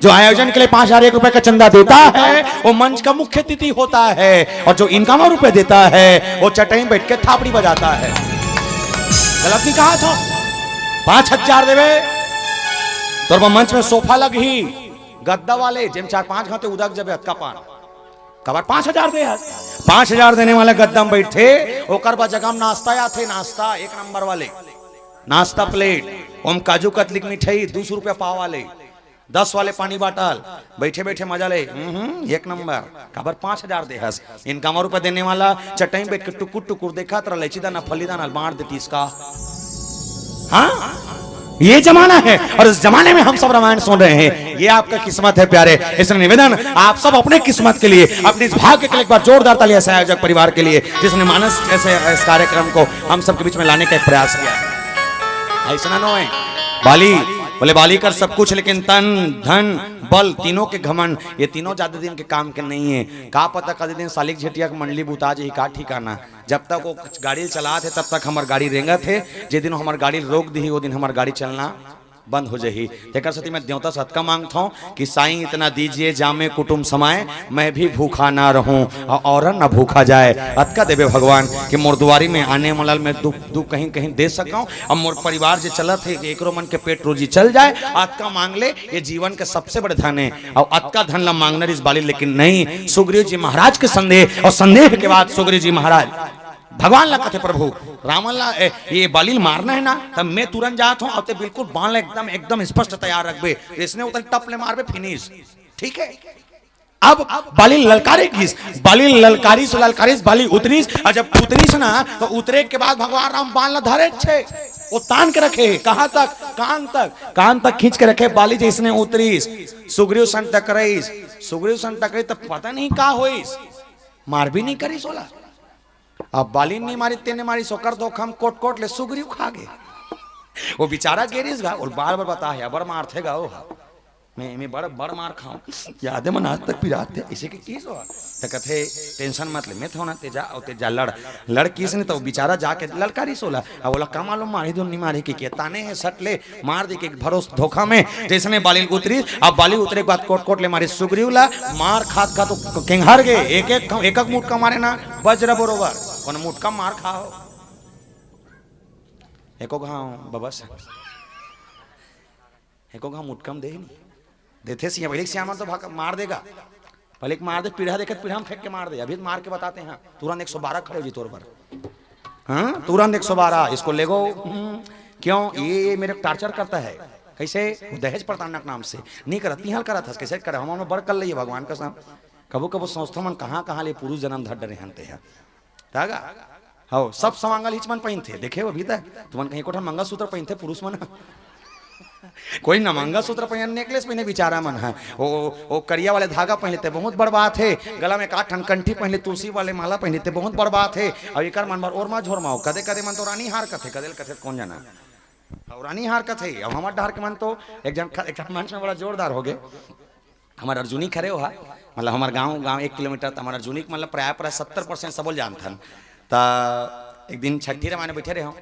जो आयोजन के लिए 5,001 रुपए का चंदा देता है वो मंच का मुख्य अतिथि होता है और जो इनकम रुपए देता है वो चटाई बैठ के थापड़ी बजाता है। गलत नहीं कहा था 5,000 देवे तो मंच में सोफा लग ही गद्दा वाले जिम 4-5 घंटे उदक जब अतका पान कबर 5,000 दे 5,000 देने वाले गद्दा में बैठे ओकर बाद जगह नाश्ता या थे नाश्ता 1 नंबर वाले नाश्ता प्लेट ओम काजू कतली मिठाई 200 रुपया पाव वाले 10 वाले पानी बाटल बैठे बैठे मजा ले 1 नंबर काबर 5,000 दे हस इनकम रुपए देने वाला चटाई बैठ के टुकुर टुकुर देखा तेरा लची दाना फली दाना बांट देती इसका। हाँ ये जमाना है और इस जमाने में हम सब रामायण सुन रहे हैं ये आपका किस्मत है प्यारे। इसलिए निवेदन आप सब अपने किस्मत के लिए अपने इस भाग्य के लिए एक बार जोरदार तालियां से आयोजक परिवार के लिए जिसने मानस ऐसे इस कार्यक्रम को हम सबके बीच में लाने का एक प्रयास किया। ऐसा ना है बाली बोले बाली कर सब कुछ लेकिन तन धन बल तीनों के घमंड ये तीनों ज्यादा दिन के काम के नहीं है का पता कद दिन सालिक झेटिया के मंडली बुता जी का ठिकाना जब तक वो गाड़ी चला थे तब तक हमार गाड़ी रेंगा थे जे दिन हमार गाड़ी रोक दी वो दिन हमार गाड़ी चलना बंद हो जाही तेकर सती मैं देवता सदका मांगता हूँ कि साईं इतना दीजिए जामे कुटुंब समाए मैं भी भूखा ना रहूं और ना भूखा जाए अतका देवे भगवान कि मोर दुआरी में आने वाला में दुख कहीं कहीं दे सका और मोर परिवार जो चलत है कि एकरो मन के पेट रोजी चल जाए अतका मांग ले ये जीवन के सबसे बड़े धन है और अतका धन ला मांगना इस बाली लेकिन नहीं सुग्रीव जी महाराज के संदेह और संदेह के बाद सुग्रीव जी महाराज भगवान ला कथे प्रभु रावण ला ये बाली मारना है ना तब मैं तुरंत जाता हूँ और बिल्कुल बाण एकदम एकदम स्पष्ट तैयार रखबे इसने उतर टप ले मारबे फिनिश ठीक है। अब बाली ललकारेगी बाली ललकारिस बाली उतरीस और जब उतरीस ना तो उतरे के बाद भगवान राम बाण ला धरे छे वो तान के रखे कहां तक कान तक खींच के रखे बाली जिसने उतरीस सुग्रीव सन टकराई तब पता नहीं का होइस मार भी नहीं करी सोला अब बाली नहीं मारी तेने मारी सोकर धोखा हम कोट ले सुग्रीव खा गए वो बेचारा गेरिस गा और बार बता है अबर मार थे गाओ मैं बड़ मार खाऊं याद है मन आज तक पिराते इसे के किस हो तो कथे टेंशन मत ले मैं थोड़ा तेजा लड़ किस ने तो बेचारा जाके लड़कारी सोला अब बोला का मालूम मारी दो नहीं मारी के ताने है सट ले मार दे के भरोस धोखा में जैसे बाली उतरी अब बाली उतरे के बाद कोट ले मारी सुग्रीव ला मार खात खा तो केंघर गए एक मुटका मारे ना बजरा बरोबर कौन मुटका मार खाओ एको घाव बाबा एको घाव मुटकम दे नहीं देते सिया पहले सियामा तो भाग मार देगा पहले मार दे पीढ़ा देखत पीढ़ा में फेंक के मार दे अभी मार के बताते हैं तुरंत 112 खड़े हो जी तोर पर हाँ तुरंत 112 इसको ले गो। क्यों ये मेरे को टार्चर करता है। कैसे दहेज प्रताड़ना नाम से नहीं करती हाल करा था कैसे करे हम बड़ कर ली भगवान का साम कबो कबो संस्था मन कहाँ कहाँ ले पुरुष जन्म धर डरे हनते हैं तागा हो सब समांगल हिच मन पहनते देखे अभी तक तुमन कहीं कोठा मंगलसूत्र पहनते पुरुष मन कोई ना मंगलसूत्र पहन नेकलेस पहने बेचारा मन है वो करिया वाले धागा पहनते बहुत बड़ बात है। गला में काठ कंठी पहनते तुलसी वाले माला पहनते बहुत बड़ बात है। और एक मन बार और मा झोरमा हो कदे कदे मन तो रानी हार कथे कदे कथे कौन जाना और रानी हार कथे अब हमार डहार के मन तो एक जन मंच में बड़ा जोरदार हो गए। हमारे अर्जुनी खड़े हो मतलब हमारे गांव 1 किलोमीटर तो हमारे अर्जुनी मतलब प्राय 70% सबल जानथन। तो एक दिन छठी रमाने बैठे रहे हो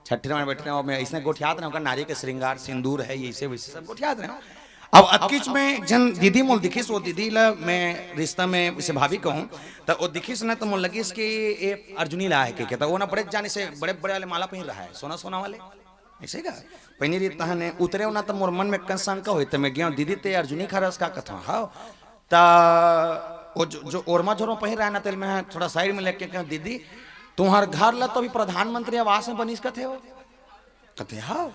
छठी रमाने बैठे रहे मैं इसने गोठियात रहे नारी के श्रृंगार सिंदूर है ये वैसे सब गोठियात रहे। अब अतकीच में जन दीदी मोल दिखिस वो दीदी ला मैं रिश्ता में इसे भाभी कहूँ तो वो दिखिस ना तो मोल लगिस कि ये अर्जुनी ला है कि वो ना बड़े जाने से बड़े बड़े वाले माला पहन रहा है सोना सोना वाले ऐसे का पहनी रीत ने उतरे ना तो मोर मन में कन शंका हुई तो मैं गया दीदी ते अर्जुनी खरस का कथा हाँ ता वो जो ओरमा झोरमा पहन रहा है ना तेल में थोड़ा साइड में लेके कहा दीदी तुम्हार घर ला तो अभी प्रधानमंत्री आवास में बनीस कथे हो कथे हाँ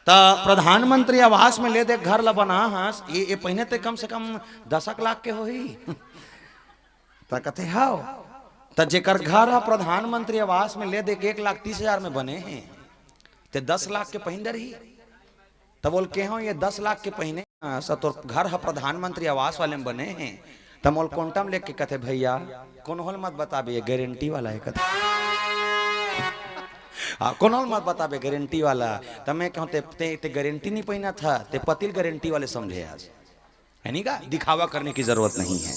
ता प्रधानमंत्री आवास में ले दे घर ला बना हाँ ये पहने ते कम से कम 10 लाख के हो ही ता कथे हाँ ता जेकर घर है प्रधानमंत्री आवास में ले दे 1,30,000 में बने हैं ते 10 लाख के पहन रही तब बोल के हो ये 10 लाख के पहने तो घर है प्रधानमंत्री आवास वाले में बने हैं तब मोल क्वांटम लेके कथे भैया कौन होल मत बताबे ये गारंटी वाला है कथे कौन होल मत बताबे गारंटी वाला तब मैं कहूँ ते गारंटी नहीं पहना था ते पतिल गारंटी वाले समझे आज है नहीं का दिखावा करने की जरूरत नहीं है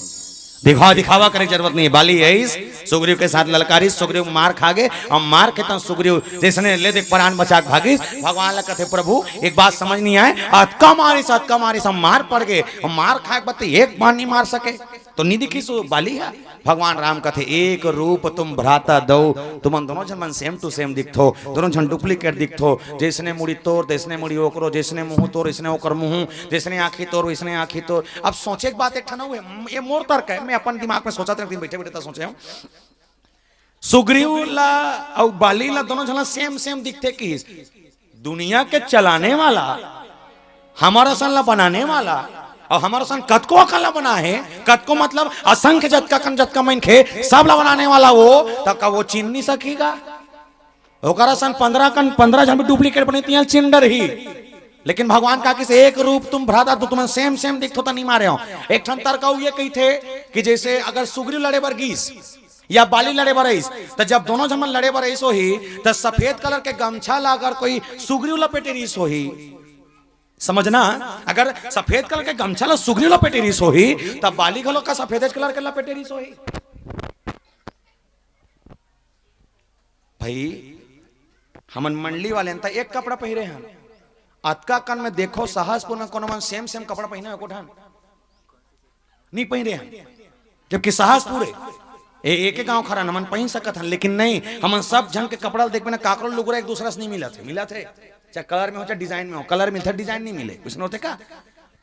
दिखावा करने की जरूरत नहीं है। बाली है सुग्रीव के साथ ललकारी सुग्रीव मार खा गए और मार के तन सुग्रीव जैसे ले देख प्राण बचा भागी भगवान कथे प्रभु एक बात समझ नहीं आए अतका मारी सब मार पड़ गए और मार खाए बत्ती एक बार नहीं मार सके तो नहीं दिखी सो बाली है। भगवान राम कथे एक रूप तुम भ्राता दो तुम दोनों जन मन सेम टू सेम दिखथो दोनों जन डुप्लीकेट दिखथो जैसने मुड़ी तोड़ जैसने मुड़ी ओकरो जैसने मुंह तोड़ इसने ओकर मुंह जैसने आंखी तोड़ इसने आंखी तोड़। अब सोचे एक बात एक ठना हुए ये मोर तर्क है मैं अपन दिमाग में सोचा था बैठे बैठे सोचे हूँ सुग्रीव ला और बाली ला दोनों जन सेम दिखते कि दुनिया के चलाने वाला हमारा सन ला बनाने वाला और हमारा सन कतको अकला बना है कतको मतलब असंख्य जतका मन खे सब ला बनाने वाला वो तक वो चिन्ह नहीं सकेगा ओकरा सन 15 जन भी डुप्लीकेट बने तिया चिंडर ही लेकिन भगवान का किस एक रूप तुम भ्राता तो तुम्हें सेम दिखतो तो नहीं मारे हो। एक ठन तर्क ये कही थे कि जैसे अगर सुग्रीव लड़े बरगीस या बाली लड़े बरईस तो जब दोनों जमन लड़े बरईस हो ही तो सफेद कलर के गमछा ला अगर कोई सुग्रीव लपेटे रीस हो ही समझना अगर सफेद कलर के गमछा ला सुग्रीव लपेटे रीस हो ही तब बाली घलो का सफेद कलर के लपेटे रीस हो ही भाई हमन मंडली वाले एक कपड़ा पहरे हैं अतका कन में देखो साहसपुर में कोनो मन सेम कपड़ा पहने है कोठान नहीं पहन रहे हैं जबकि साहसपुर एक गांव खरा नमन पहन सकत हन लेकिन नहीं हमन सब जन के कपड़ा देख ना काकरो लुगरा एक दूसरा से नहीं मिला थे चाहे कलर में हो चाहे डिजाइन में हो कलर मिलता डिजाइन नहीं मिले कुछ होते का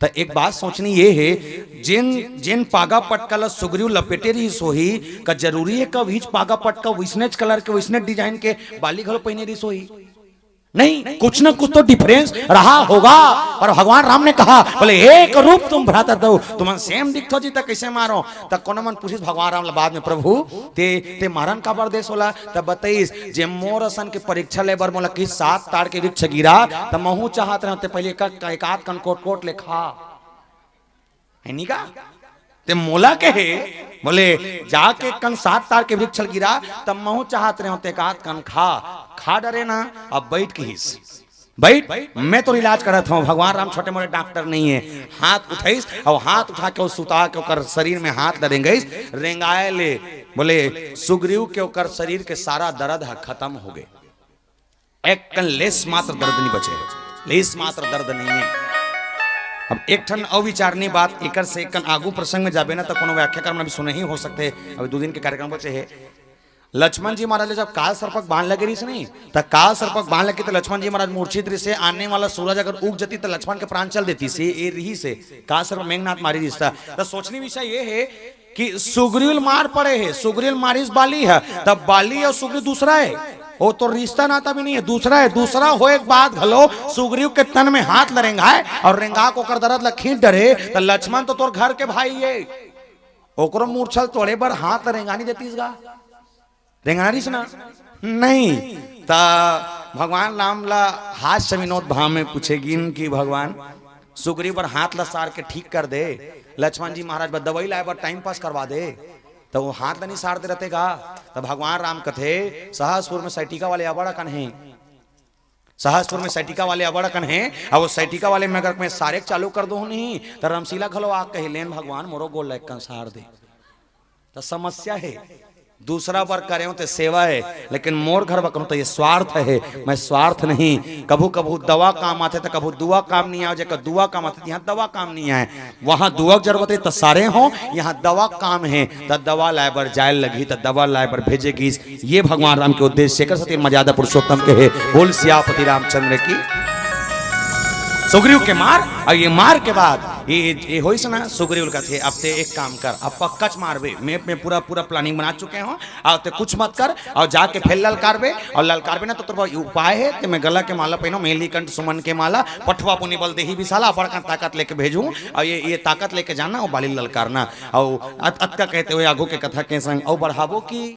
तो एक बात सोचनी ये है जिन पागा पटका सुग्रीव लपेटे रही सोही का जरूरी है कब हिच पागा पटका विस्नेच कलर के विस्नेच डिजाइन के बाली घलो पहने रही सोही नहीं कुछ ना कुछ तो डिफरेंस रहा होगा। और भगवान राम ने कहा बोले एक रूप तुम भ्राता दो तुम सेम दिखतो जी तक कैसे मारो तक कोनो मन पूछिस भगवान राम बाद में प्रभु ते मारन का बरदेश होला तब बताइस जे मोर सन के परीक्षा ले बर मोला कि 7 ताड़ के वृक्ष गिरा त महू चाहत रहते पहले एक आध कन कोट लेखा है नी का ते मोला के बोले जाके कन 7 तार के वृक्ष गिरा तब महू चाहत रहे होते कात कन खा डरे ना अब बैठ के हिस बैठ मैं तो इलाज करत हूँ भगवान राम छोटे मोटे डॉक्टर नहीं है हाथ उठाइस और हाथ उठा के सुता के ओकर शरीर में हाथ रेंगाइस रेंगाए ले बोले सुग्रीव के ओकर शरीर के सारा दर्द खत्म हो गए एक कन लेस मात्र दर्द नहीं बचे लेस मात्र दर्द नहीं है। अब एक ठन अविचारनी बात एकर से एक आगू प्रसंग में जाबे ना तो कोनो व्याख्या करना भी सुने ही हो सकते अभी 2 दिन के कार्यक्रम बचे है। लक्ष्मण जी महाराज जब काल सर्पक बांध लगे रही नहीं तो काल सर्पक बांध लगे तो लक्ष्मण जी महाराज मूर्छित रही से आने वाला सूरज अगर उग जाती तो लक्ष्मण के प्राण चल देती से ए रही से काल सर्प मेघनाथ मारी रिश्ता तो सोचने विषय ये है कि सुग्रीव मार पड़े है, सुग्रीव मारिस बाली है, तब बाली और सुग्रीव दूसरा है, वो तो रिश्ता नाता भी नहीं है, दूसरा है। दूसरा हो एक बात घलो, सुग्रीव के तन में हाथ लरेंगाए और रेंगा को कर दरद लखीं डरे, तो लक्ष्मण तो तोर घर के भाई है, ओकरो मूर्छल तोड़े पर हाथ लरेंगा नहीं देतीस गा, रेंगा ना नहीं। ता भगवान राम ला हास्य विनोद भाव में पूछेगिन कि भगवान सुग्रीव पर हाथ लसार के ठीक कर दे, लक्ष्मण जी महाराज बस दवाई लाए पर टाइम पास करवा दे, तो वो हाथ नहीं सारते रहते का। तो भगवान राम कथे सहसपुर में सैटिका वाले अबड़ कन है, सहसपुर में सैटिका वाले अबड़ कन है, और वो सैटिका वाले में अगर मैं सारे चालू कर दो नहीं तो रमशीला घलो आ कहे लेन भगवान मोरो गोल लाइक कन सार दे। तो समस्या है, दूसरा बार करे तो सेवा है, लेकिन मोर घर बकरूं तो ये स्वार्थ है। मैं स्वार्थ नहीं, कभू कभू दवा काम आते तो कभू दुआ काम नहीं आए, जब दुआ काम आते यहाँ दवा काम नहीं आए, वहां दुआ जरूरत है तो सारे हो, यहाँ दवा काम है तो दवा लाए बर जाए लगी तो दवा लाए बर भेजेगी। ये भगवान राम के उद्देश्य शेखर सती मर्यादा पुरुषोत्तम के है। बोल सियापति रामचंद्र की। सुग्रीव के मार, और ये मार के बाद ये हो ना सुग्रीव का थे, अब ते एक काम कर, अब पक्कच मारबे, मैप में पूरा पूरा प्लानिंग बना चुके हो, और ते कुछ मत कर, और जाके फिर ललकारबे, और ललकारबे ना तो तेरे उपाय है कि मैं गला के माला पहनो, मेलीकंठ सुमन के माला, पठवा पुनि बल देही विशाला, बड़का ताकत लेके भेजूं, और ये ताकत लेके जाना और बाली ललकारना, और अत का कहते हुए आगो के कथा के संग और बढ़ावो की